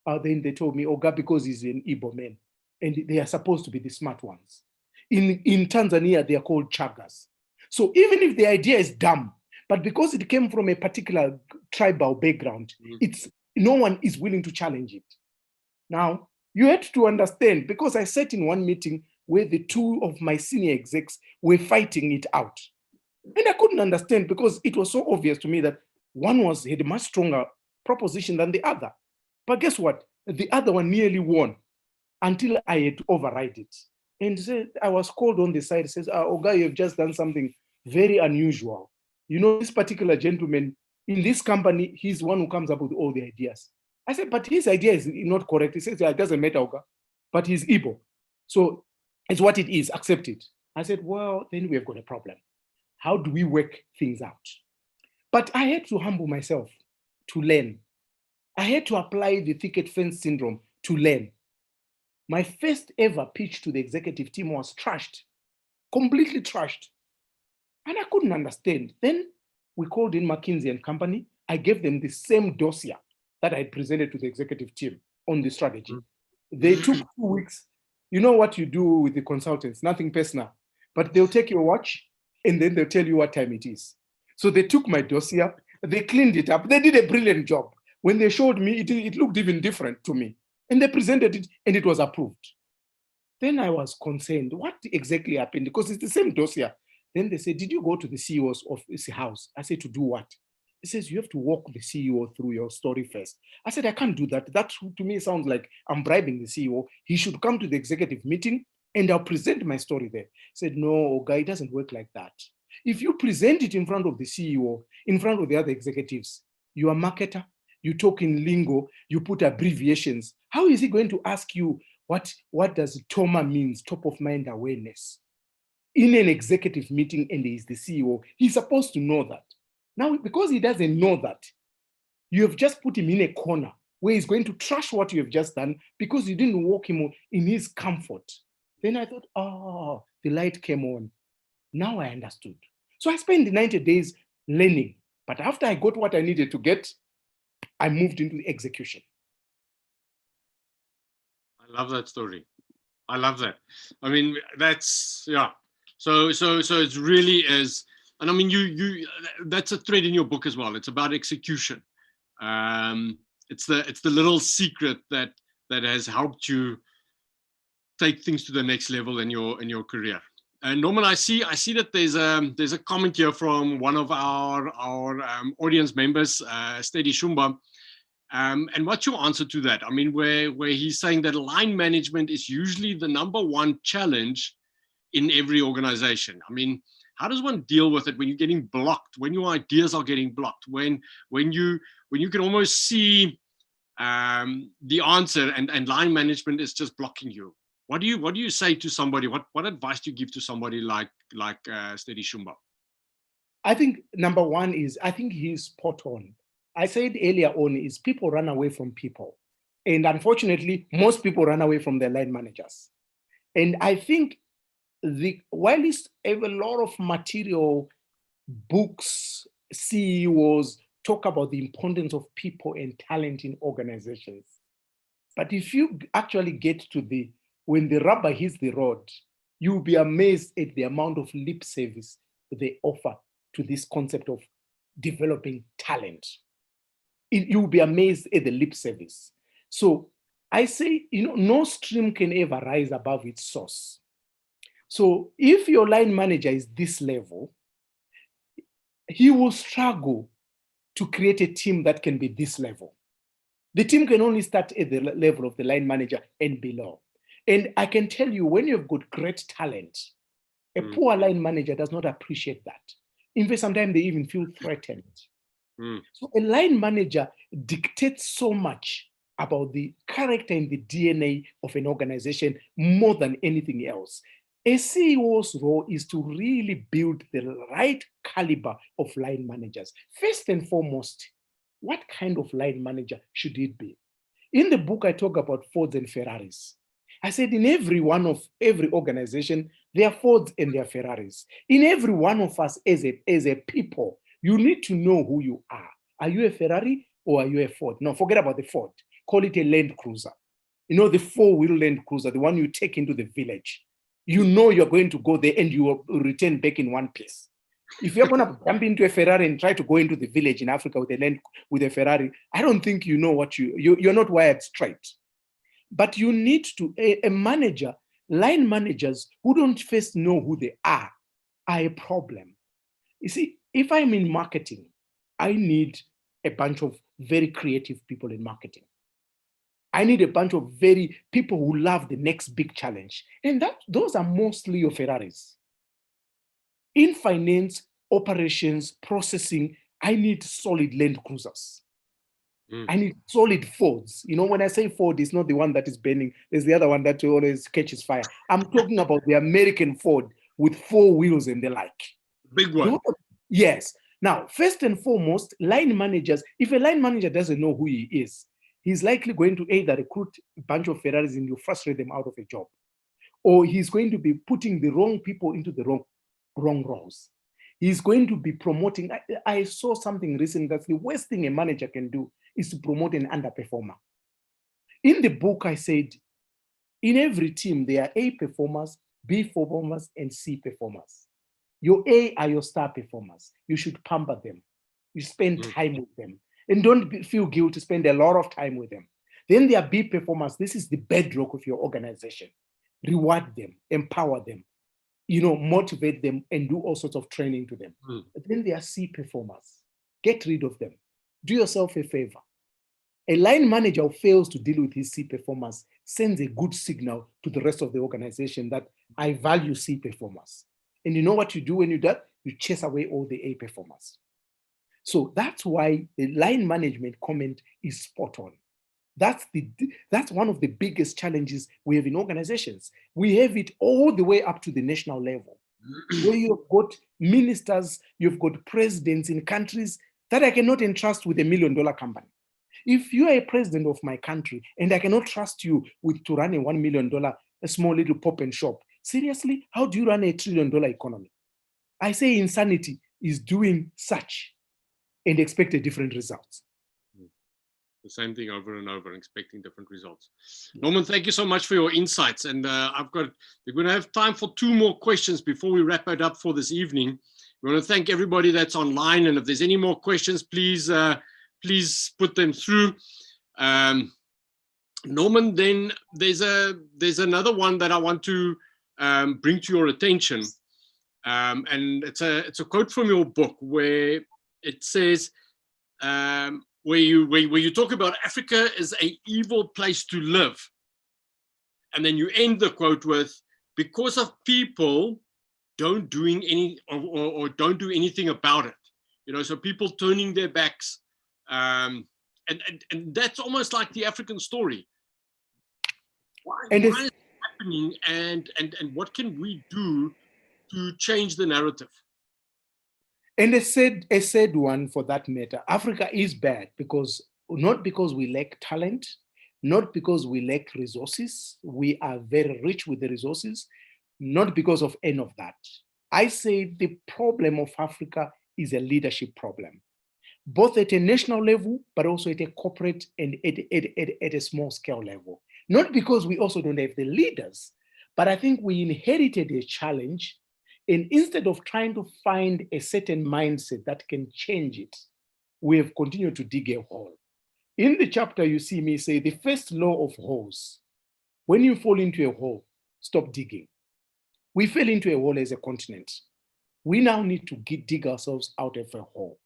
Then they told me, Oga, because he's an Igbo man, and they are supposed to be the smart ones. In Tanzania, they are called chagas. So even if the idea is dumb, but because it came from a particular tribal background, no one is willing to challenge it. Now, you had to understand, because I sat in one meeting where the two of my senior execs were fighting it out. And I couldn't understand, because it was so obvious to me that one had a much stronger proposition than the other. But guess what? The other one nearly won until I had to override it. And I was called on the side, says, Oga, you've just done something very unusual. You know, this particular gentleman in this company, he's one who comes up with all the ideas. I said, but his idea is not correct. He says, yeah, it doesn't matter, Oga, but he's Igbo. So it's what it is, accept it. I said, well, then we have got a problem. How do we work things out? But I had to humble myself to learn. I had to apply the thicket fence syndrome to learn. My first ever pitch to the executive team was trashed, completely trashed. And I couldn't understand. Then we called in McKinsey and Company. I gave them the same dossier that I had presented to the executive team on the strategy. They took 2 weeks. You know what you do with the consultants, nothing personal, but they'll take your watch and then they'll tell you what time it is. So they took my dossier, they cleaned it up. They did a brilliant job. When they showed me, it looked even different to me. And they presented it and it was approved. Then I was concerned, what exactly happened? Because it's the same dossier. Then they said, did you go to the CEO's office house? I said, to do what? He says, you have to walk the CEO through your story first. I said, I can't do that. That to me sounds like I'm bribing the CEO. He should come to the executive meeting and I'll present my story there. He said, no, guy, it doesn't work like that. If you present it in front of the CEO, in front of the other executives, you're a marketer, you talk in lingo, you put abbreviations. How is he going to ask you what does TOMA means, top of mind awareness? In an executive meeting and he's the CEO, he's supposed to know that. Now, because he doesn't know that, you have just put him in a corner where he's going to trash what you have just done because you didn't walk him in his comfort. Then I thought, oh, the light came on. Now I understood. So I spent the 90 days learning. But after I got what I needed to get, I moved into the execution. I love that story. I love that. I mean, that's, yeah. So it really is. And I mean, you that's a thread in your book as well. It's about execution. It's the little secret that has helped you take things to the next level in your career. And Norman, I see that there's a comment here from one of our audience members, Steady Shumba. And what's your answer to that? I mean, where he's saying that line management is usually the #1 challenge in every organization. I mean, how does one deal with it when you're getting blocked, when your ideas are getting blocked, when you can almost see the answer and line management is just blocking you? What do you say to somebody? What advice do you give to somebody like Steady Shumba? I think #1 is, I think he's spot on. I said earlier on, is people run away from people. And unfortunately, most people run away from their line managers. And I think while it's a lot of material, books, CEOs talk about the importance of people and talent in organizations. But if you actually get to when the rubber hits the road, you'll be amazed at the amount of lip service they offer to this concept of developing talent. You'll be amazed at the lip service. So I say, no stream can ever rise above its source. So if your line manager is this level, he will struggle to create a team that can be this level. The team can only start at the level of the line manager and below. And I can tell you, when you've got great talent, a poor line manager does not appreciate that. In fact, sometimes they even feel threatened. So a line manager dictates so much about the character and the DNA of an organization more than anything else. A CEO's role is to really build the right caliber of line managers. First and foremost, what kind of line manager should it be? In the book, I talk about Fords and Ferraris. I said in every organization, there are Fords and there are Ferraris. In every one of us as a people, you need to know who you are. Are you a Ferrari or are you a Ford? No, forget about the Ford. Call it a Land Cruiser. The 4-wheel Land Cruiser, the one you take into the village. You know you're going to go there and you will return back in one piece. If you're going to jump into a Ferrari and try to go into the village in Africa with a Ferrari, I don't think you know what you're not wired straight. But you need to, a manager, line managers who don't first know who they are a problem. You see, if I'm in marketing, I need a bunch of very creative people in marketing. I need a bunch of people who love the next big challenge. And those are mostly your Ferraris. In finance, operations, processing, I need solid Land Cruisers. I need solid Fords. When I say Ford, it's not the one that is burning. There's the other one that always catches fire. I'm talking about the American Ford with 4 wheels and the like. Big one. Yes. Now, first and foremost, line managers, if a line manager doesn't know who he is, he's likely going to either recruit a bunch of Ferraris and you frustrate them out of a job, or he's going to be putting the wrong people into the wrong roles. He's going to be promoting. I saw something recently that's the worst thing a manager can do is to promote an underperformer. In the book, I said, in every team, there are A performers, B performers, and C performers. Your A are your star performers. You should pamper them. You spend time with them. And don't feel guilty to spend a lot of time with them. Then there are B performers. This is the bedrock of your organization. Reward them, empower them, motivate them, and do all sorts of training to them. But then there are C performers. Get rid of them. Do yourself a favor. A line manager who fails to deal with his C performers sends a good signal to the rest of the organization that I value C performers. And you know what you do when you do that? You chase away all the A performers. So that's why the line management comment is spot on. That's one of the biggest challenges we have in organizations. We have it all the way up to the national level, where you've got ministers, you've got presidents in countries that I cannot entrust with $1 million company. If you are a president of my country and I cannot trust you to run a $1 million, a small little pop and shop, seriously, how do you run a $1 trillion economy? I say insanity is doing such and expect a different results. The same thing over and over, expecting different results. Norman, thank you so much for your insights. And we're going to have time for 2 more questions before we wrap it up for this evening. We want to thank everybody that's online. And if there's any more questions, please put them through. Norman, then there's another one that I want to bring to your attention. And it's a quote from your book where it says, where you talk about Africa is an evil place to live. And then you end the quote with, because of people don't doing any or don't do anything about it. So people turning their backs. And that's almost like the African story. Why is it happening, and what can we do to change the narrative? And a sad one for that matter. Africa is bad not because we lack talent, not because we lack resources. We are very rich with the resources, not because of any of that. I say the problem of Africa is a leadership problem, both at a national level, but also at a corporate and at a small scale level. Not because we also don't have the leaders, but I think we inherited a challenge. And instead of trying to find a certain mindset that can change it, we have continued to dig a hole. In the chapter, you see me say the first law of holes: when you fall into a hole, stop digging. We fell into a hole as a continent. We now need to dig ourselves out of a hole.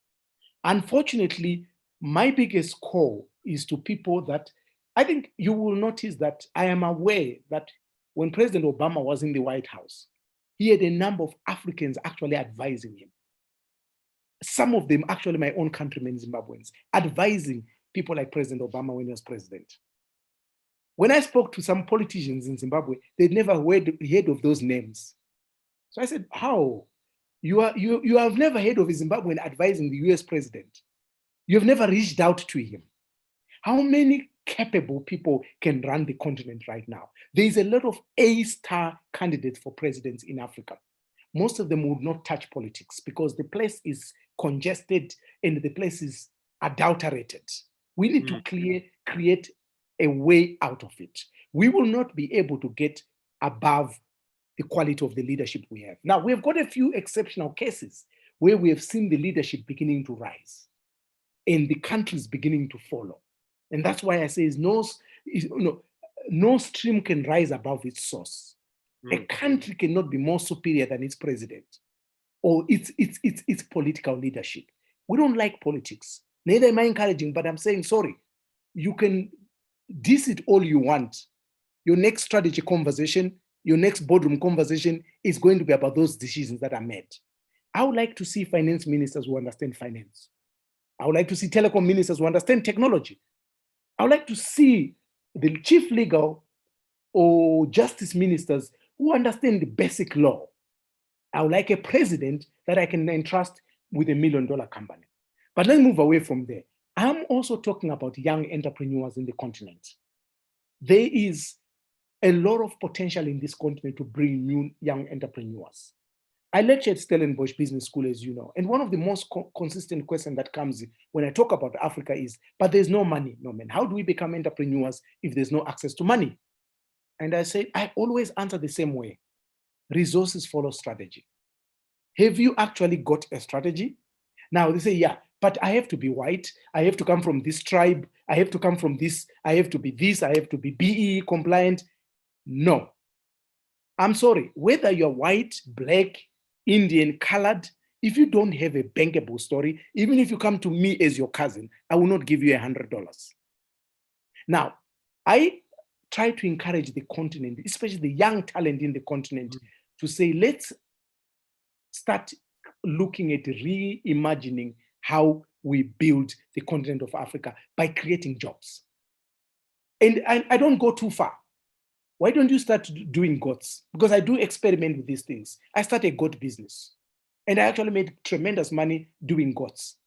Unfortunately, my biggest call is to people that I think you will notice that I am aware that when President Obama was in the White House, he had a number of Africans actually advising him. Some of them actually my own countrymen, Zimbabweans, advising people like President Obama when he was president. When I spoke to some politicians in Zimbabwe, they'd never heard of those names. So I said, how? You have never heard of a Zimbabwean advising the US president. You have never reached out to him. How many capable people can run the continent right now? There is a lot of A-star candidates for presidents in Africa. Most of them would not touch politics because the place is congested and the place is adulterated. We need to create a way out of it. We will not be able to get above the quality of the leadership we have. Now, we have got a few exceptional cases where we have seen the leadership beginning to rise and the countries beginning to follow. And that's why I say no stream can rise above its source. A country cannot be more superior than its president or its political leadership. We don't like politics. Neither am I encouraging, but I'm saying, sorry, you can diss it all you want. Your next strategy conversation, your next boardroom conversation is going to be about those decisions that are made. I would like to see finance ministers who understand finance. I would like to see telecom ministers who understand technology. I would like to see the chief legal or justice ministers who understand the basic law. I would like a president that I can entrust with $1 million company. But let's move away from there. I'm also talking about young entrepreneurs in the continent. There is a lot of potential in this continent to bring new young entrepreneurs. I lecture at Stellenbosch Business School, as you know, and one of the most consistent questions that comes when I talk about Africa is, but there's no money. No, man, how do we become entrepreneurs if there's no access to money? And I say, I always answer the same way. Resources follow strategy. Have you actually got a strategy? Now they say, yeah, but I have to be white. I have to come from this tribe. I have to come from this. I have to be this. I have to be BEE compliant. No. I'm sorry, whether you're white, black, Indian, colored, if you don't have a bankable story, even if you come to me as your cousin, I will not give you $100. Now, I try to encourage the continent, especially the young talent in the continent, to say, let's start looking at reimagining how we build the continent of Africa by creating jobs. And I don't go too far. Why don't you start doing goats? Because I do experiment with these things. I started a goat business and I actually made tremendous money doing goats.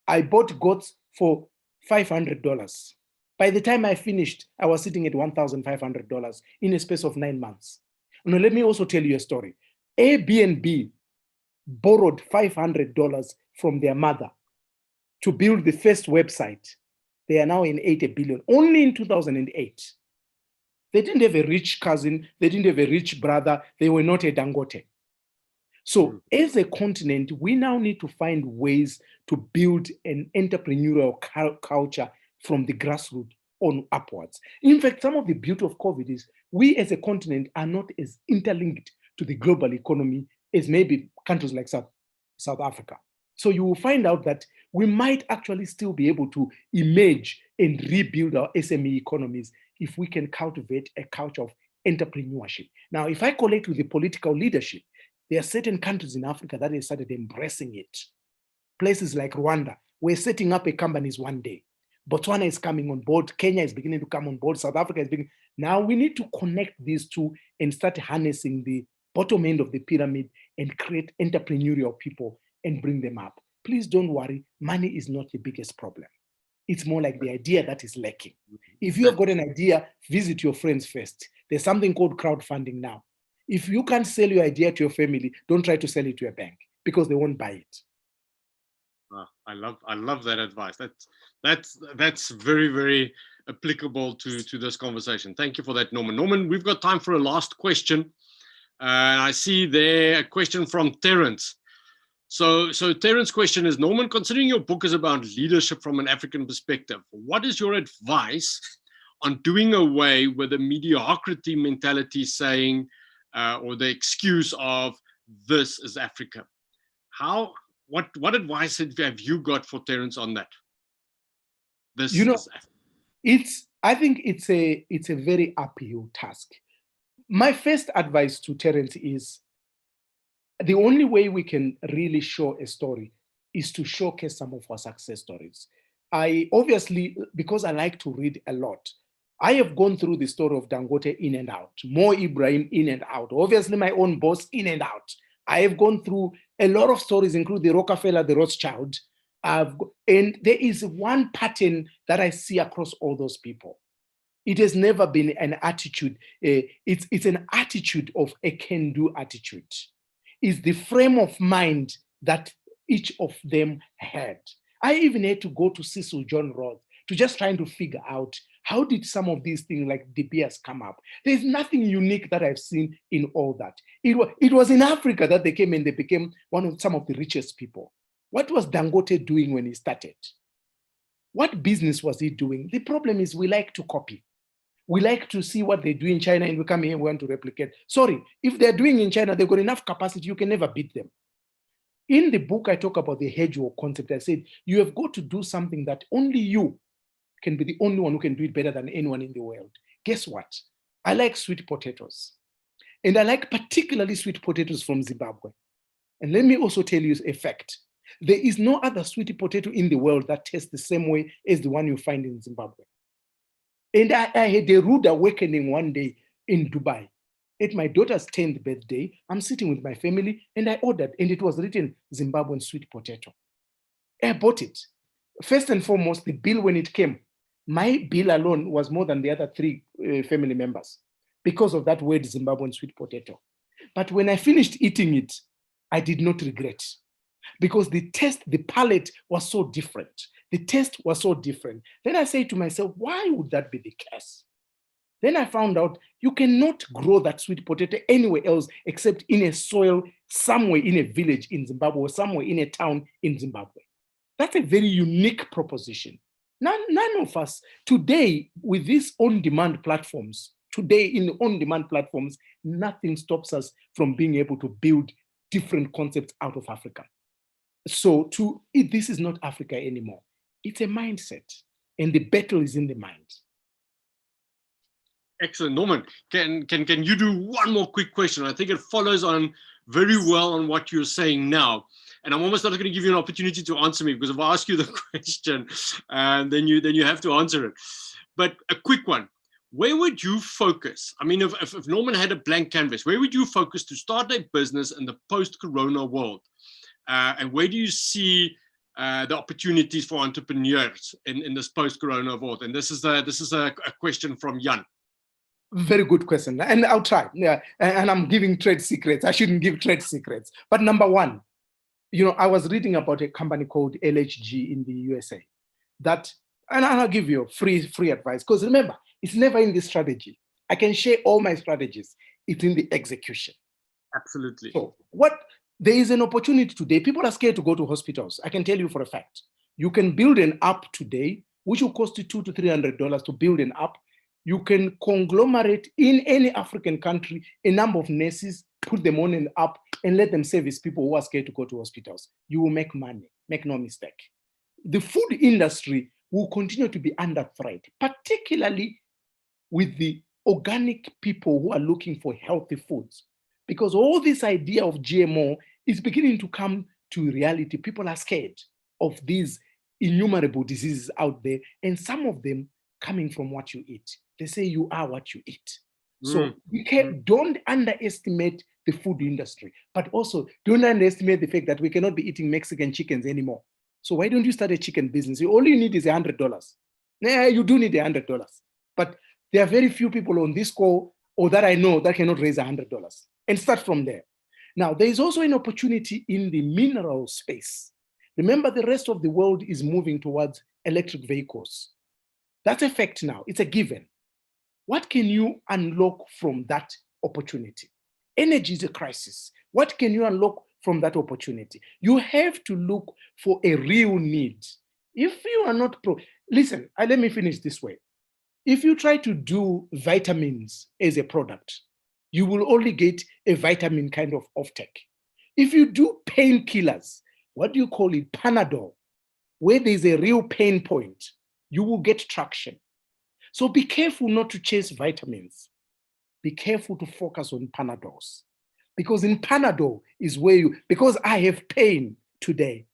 I bought goats for $500. By the time I finished, I was sitting at $1,500 in a space of 9 months. Now, let me also tell you a story. Airbnb borrowed $500 from their mother to build the first website. They are now in 80 billion, only in 2008. They didn't have a rich cousin. They didn't have a rich brother. They were not a Dangote. So as a continent, we now need to find ways to build an entrepreneurial culture from the grassroots on upwards. In fact, some of the beauty of COVID is we as a continent are not as interlinked to the global economy as maybe countries like South Africa. So you will find out that we might actually still be able to emerge and rebuild our SME economies if we can cultivate a culture of entrepreneurship. Now, if I collect with the political leadership, there are certain countries in Africa that have started embracing it. Places like Rwanda, we're setting up a companies one day. Botswana is coming on board. Kenya is beginning to come on board. South Africa is beginning. Now we need to connect these two and start harnessing the bottom end of the pyramid and create entrepreneurial people and bring them up. Please don't worry. Money is not the biggest problem. It's more like the idea that is lacking. If you have got an idea, visit your friends first. There's something called crowdfunding now. If you can't sell your idea to your family, don't try to sell it to a bank because they won't buy it. I love that advice. That's very, very applicable to this conversation. Thank you for that, Norman. Norman, we've got time for a last question. I see there a question from Terence. So Terrence's question is, Norman, considering your book is about leadership from an African perspective, what is your advice on doing away with the mediocrity mentality saying, or the excuse of this is Africa? What advice have you got for Terrence on that? I think it's a very uphill task. My first advice to Terrence is the only way we can really show a story is to showcase some of our success stories. I obviously, because I like to read a lot, I have gone through the story of Dangote in and out, Mo Ibrahim in and out, obviously my own boss in and out. I have gone through a lot of stories, including the Rockefeller, the Rothschild, and there is one pattern that I see across all those people. It has never been an attitude. It's an attitude of a can-do attitude. It's the frame of mind that each of them had. I even had to go to Cecil John Roth to just trying to figure out how did some of these things like De Beers come up. There's nothing unique that I've seen in all that. It was in Africa that they came and they became some of the richest people. What was Dangote doing when he started? What business was he doing? The problem is we like to copy. We like to see what they do in China and we come here and we want to replicate. Sorry, if they're doing in China, they've got enough capacity, you can never beat them. In the book, I talk about the hedgehog concept. I said, you have got to do something that only you can be the only one who can do it better than anyone in the world. Guess what? I like sweet potatoes. And I like particularly sweet potatoes from Zimbabwe. And let me also tell you a fact. There is no other sweet potato in the world that tastes the same way as the one you find in Zimbabwe. And I had a rude awakening one day in Dubai. At my daughter's 10th birthday, I'm sitting with my family and I ordered, and it was written Zimbabwean sweet potato. I bought it. First and foremost, the bill when it came, my bill alone was more than the other 3 family members because of that word Zimbabwean sweet potato. But when I finished eating it, I did not regret because the taste, the palate was so different. The taste was so different. Then I say to myself, why would that be the case? Then I found out you cannot grow that sweet potato anywhere else except in a soil somewhere in a village in Zimbabwe or somewhere in a town in Zimbabwe. That's a very unique proposition. None of us today with these on-demand platforms, nothing stops us from being able to build different concepts out of Africa. So this is not Africa anymore. It's a mindset, and the battle is in the mind. Excellent. Norman, can you do one more quick question? I think it follows on very well on what you're saying now. And I'm almost not going to give you an opportunity to answer me because if I ask you the question, then you have to answer it. But a quick one. Where would you focus? I mean, if Norman had a blank canvas, where would you focus to start a business in the post-corona world? And where do you see the opportunities for entrepreneurs in this post-corona world? And this is a question from Jan. Very good question, and I'll try. Yeah, and I'm giving trade secrets. I shouldn't give trade secrets. But number one, I was reading about a company called LHG in the USA. And I'll give you free advice because remember, it's never in the strategy. I can share all my strategies. It's in the execution. Absolutely. So there is an opportunity today. People are scared to go to hospitals. I can tell you for a fact. You can build an app today, which will cost you $200 to $300 to build an app. You can conglomerate in any African country a number of nurses, put them on an app, and let them service people who are scared to go to hospitals. You will make money, make no mistake. The food industry will continue to be under threat, particularly with the organic people who are looking for healthy foods. Because all this idea of GMO is beginning to come to reality. People are scared of these innumerable diseases out there, and some of them coming from what you eat. They say you are what you eat. So don't underestimate the food industry, but also don't underestimate the fact that we cannot be eating Mexican chickens anymore. So why don't you start a chicken business? All you need is $100. Yeah, you do need $100. But there are very few people on this call or that I know that cannot raise $100, and start from there. Now, there is also an opportunity in the mineral space. Remember, the rest of the world is moving towards electric vehicles. That's a fact now. It's a given. What can you unlock from that opportunity? Energy is a crisis. What can you unlock from that opportunity? You have to look for a real need. If you are not listen, let me finish this way. If you try to do vitamins as a product, you will only get a vitamin kind of offtake. If you do painkillers, what do you call it? Panadol, where there's a real pain point, you will get traction. So be careful not to chase vitamins. Be careful to focus on Panadols. Because in Panadol is where because I have pain today.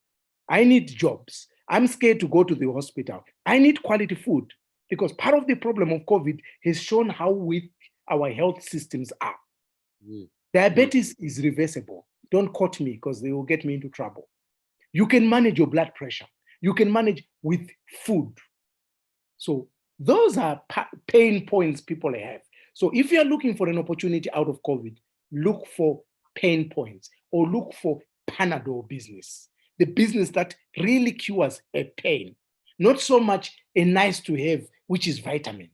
I need jobs. I'm scared to go to the hospital. I need quality food. Because part of the problem of COVID has shown how weak our health systems are. Diabetes is reversible. Don't quote me because they will get me into trouble. You can manage your blood pressure. You can manage with food. So those are pain points people have. So if you're looking for an opportunity out of COVID, look for pain points or look for Panadol business, the business that really cures a pain, not so much a nice to have, which is vitamin.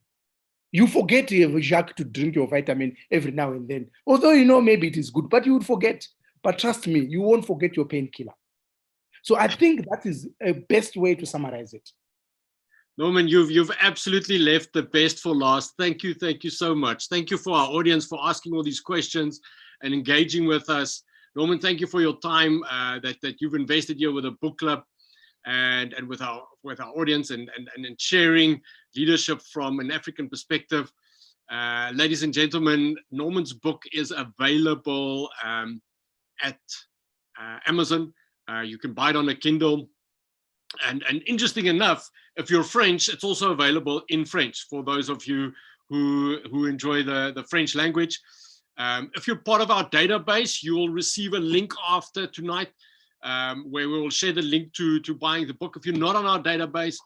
You forget, Jacques, to drink your vitamin every now and then. Although you know maybe it is good, but you would forget. But trust me, you won't forget your painkiller. So I think that is a best way to summarize it. Norman, you've absolutely left the best for last. Thank you so much. Thank you for our audience for asking all these questions and engaging with us. Norman, thank you for your time that you've invested here with a book club and with our audience and sharing leadership from an African perspective. Ladies and gentlemen, Norman's book is available at Amazon. You can buy it on a Kindle. And interesting enough, if you're French, it's also available in French for those of you who enjoy the French language. If you're part of our database, you will receive a link after tonight where we will share the link to buying the book. If you're not on our database,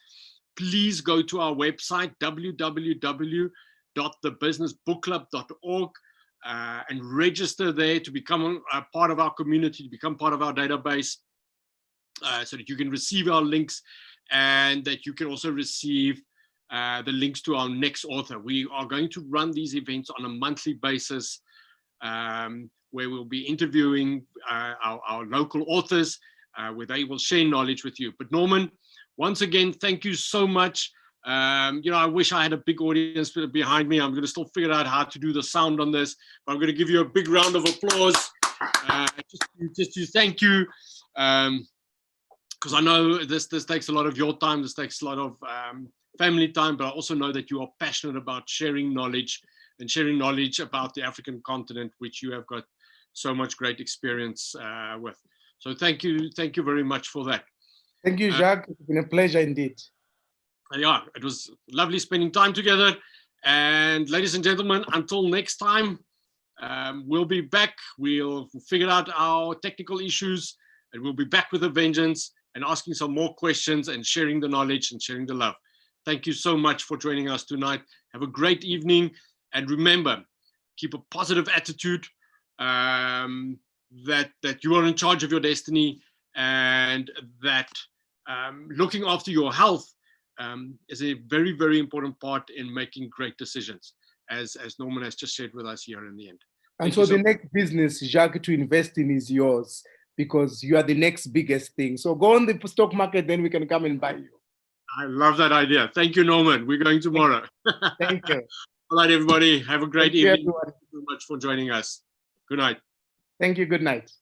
please go to our website, www.thebusinessbookclub.org, and register there to become a part of our community, to become part of our database. So that you can receive our links and that you can also receive the links to our next author. We are going to run these events on a monthly basis where we'll be interviewing our local authors where they will share knowledge with you. But Norman, once again, thank you so much. I wish I had a big audience behind me. I'm going to still figure out how to do the sound on this, but I'm going to give you a big round of applause just to thank you. Because I know this takes a lot of your time, this takes a lot of family time, but I also know that you are passionate about sharing knowledge and sharing knowledge about the African continent, which you have got so much great experience with. So thank you very much for that. Thank you, Jacques. It's been a pleasure indeed. Yeah, it was lovely spending time together. And ladies and gentlemen, until next time, we'll be back. We'll figure out our technical issues and we'll be back with a vengeance and asking some more questions and sharing the knowledge and sharing the love. Thank you so much for joining us tonight. Have a great evening. And remember, keep a positive attitude that you are in charge of your destiny and that looking after your health is a very, very important part in making great decisions, as Norman has just shared with us here in the end. And so the next business, Jacques, to invest in is yours, because you are the next biggest thing. So go on the stock market, then we can come and buy you. I love that idea. Thank you, Norman. We're going tomorrow. Thank you. All right, everybody. Have a great evening. Thank you so much for joining us. Good night. Thank you. Good night.